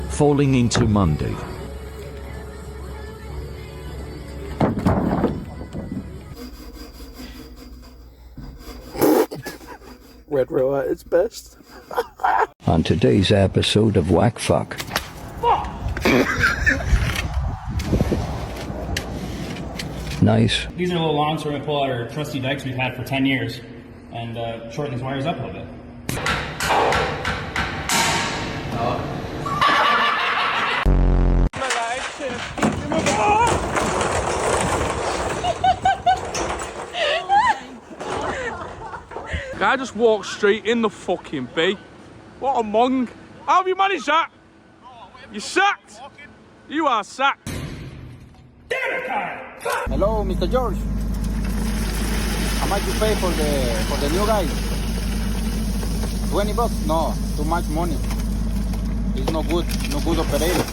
Falling into Monday. Red row at its best. On today's episode of Whack Fuck. Nice. These are little longs we're going to pull out our trusty dikes we've had for 10 years and shorten these wires up a little bit. Guy just walked straight in the fucking bay. What a mong. How have you managed that? You're sacked. You are sacked. Hello, Mr. George. How much you pay for the new guy? $20? No, too much money. He's no good operator.